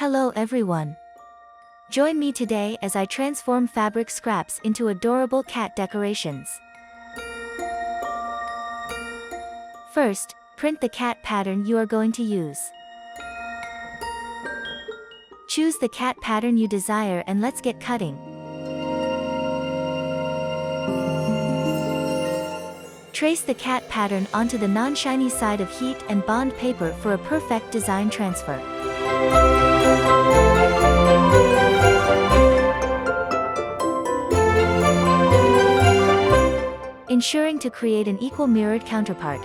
Hello everyone. Join me today as I transform fabric scraps into adorable cat decorations. First, print the cat pattern you are going to use. Choose the cat pattern you desire and let's get cutting. Trace the cat pattern onto the non-shiny side of heat and bond paper for a perfect design transfer. Ensuring to create an equal mirrored counterpart.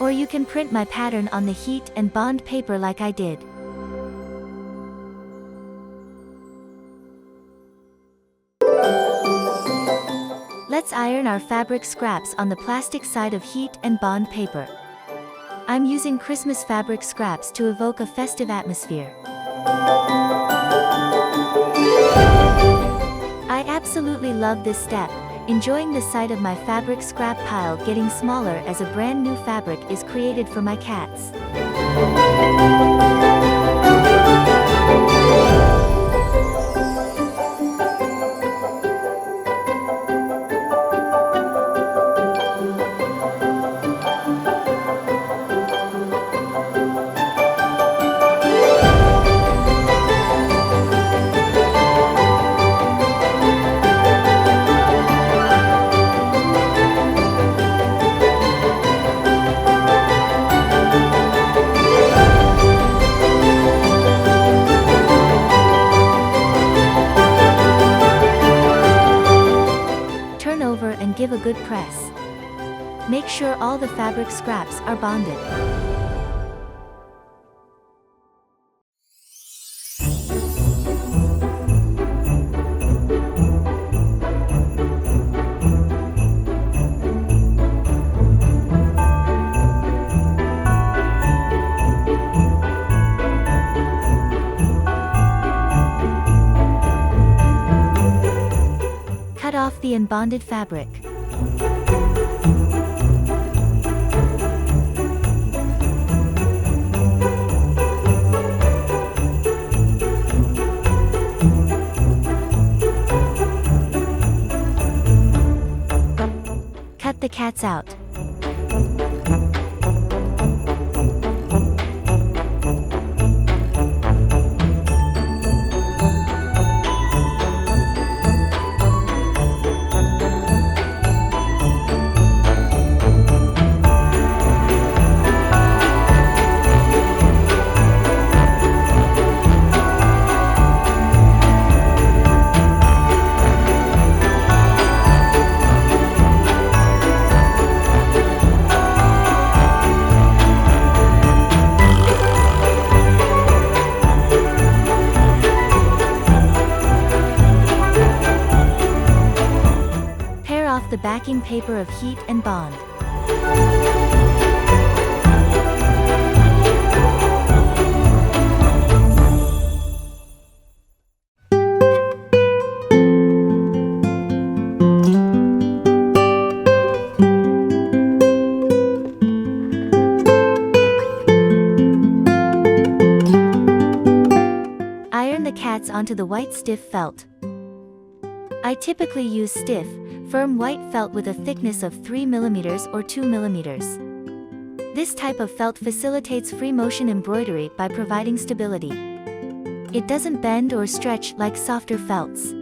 Or you can print my pattern on the heat and bond paper like I did. Let's iron our fabric scraps on the plastic side of heat and bond paper. I'm using Christmas fabric scraps to evoke a festive atmosphere. I absolutely love this step, enjoying the sight of my fabric scrap pile getting smaller as a brand new fabric is created for my cats. And give a good press. Make sure all the fabric scraps are bonded. Cut off the unbonded fabric. Cut the cats out. Off the backing paper of heat and bond. Iron the cats onto the white stiff felt. I typically use stiff, firm white felt with a thickness of 3 mm or 2 mm. This type of felt facilitates free motion embroidery by providing stability. It doesn't bend or stretch like softer felts.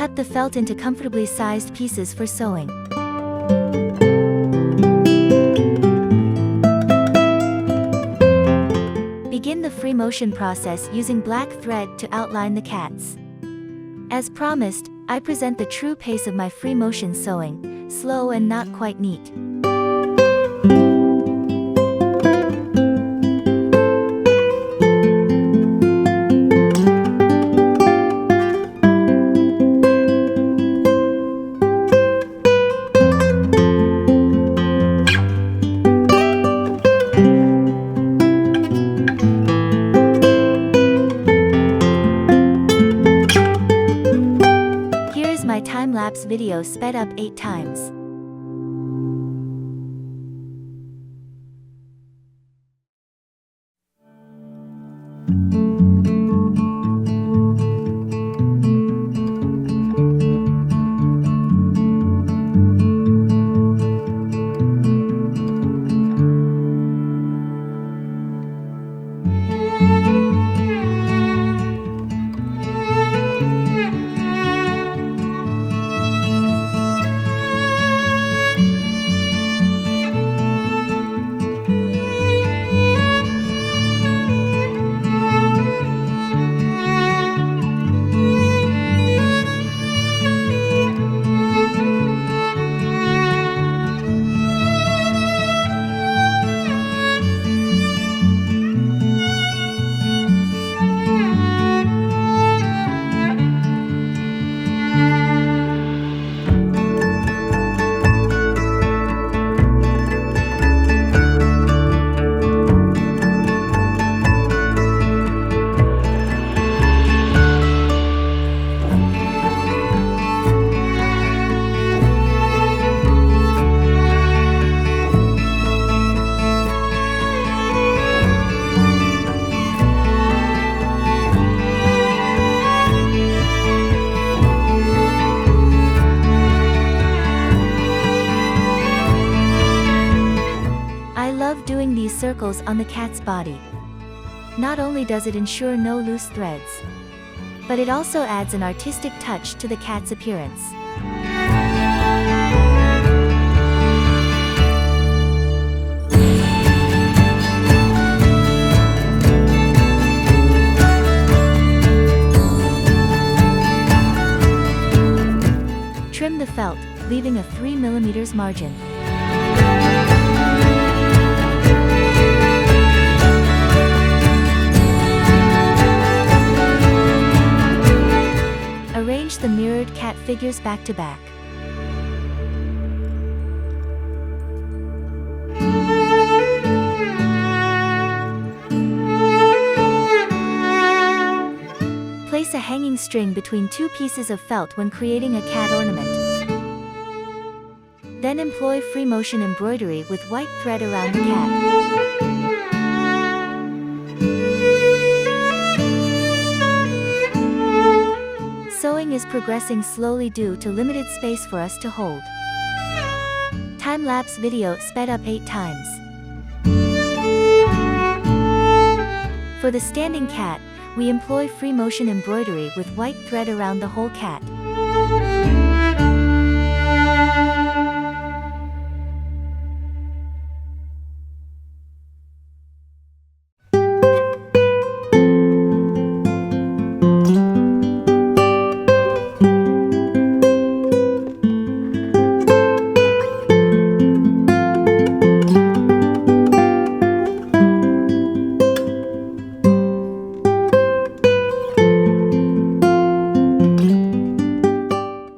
Cut the felt into comfortably sized pieces for sewing. Begin the free motion process using black thread to outline the cats. As promised, I present the true pace of my free motion sewing, slow and not quite neat. video sped up 8 times. Doing these circles on the cat's body. Not only does it ensure no loose threads, but it also adds an artistic touch to the cat's appearance. Trim the felt, leaving a 3 mm margin. Arrange the mirrored cat figures back to back. Place a hanging string between 2 pieces of felt when creating a cat ornament. Then employ free motion embroidery with white thread around the cat. Sewing is progressing slowly due to limited space for us to hold. Time-lapse video sped up 8 times. For the standing cat, we employ free motion embroidery with white thread around the whole cat.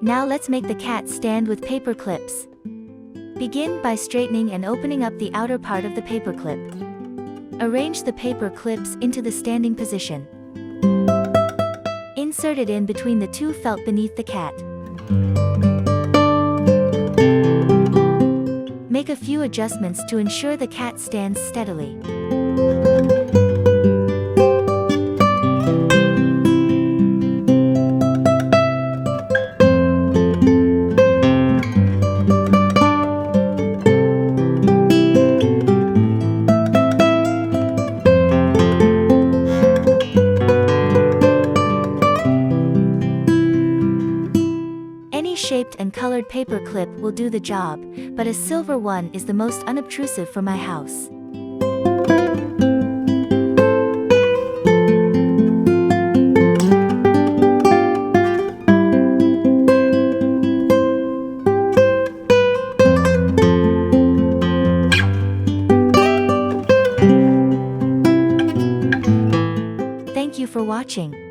Now let's make the cat stand with paper clips. Begin by straightening and opening up the outer part of the paper clip. Arrange the paper clips into the standing position. Insert it in between the 2 felt beneath the cat. Make a few adjustments to ensure the cat stands steadily. Shaped and colored paper clip will do the job, but a silver one is the most unobtrusive for my house. Thank you for watching.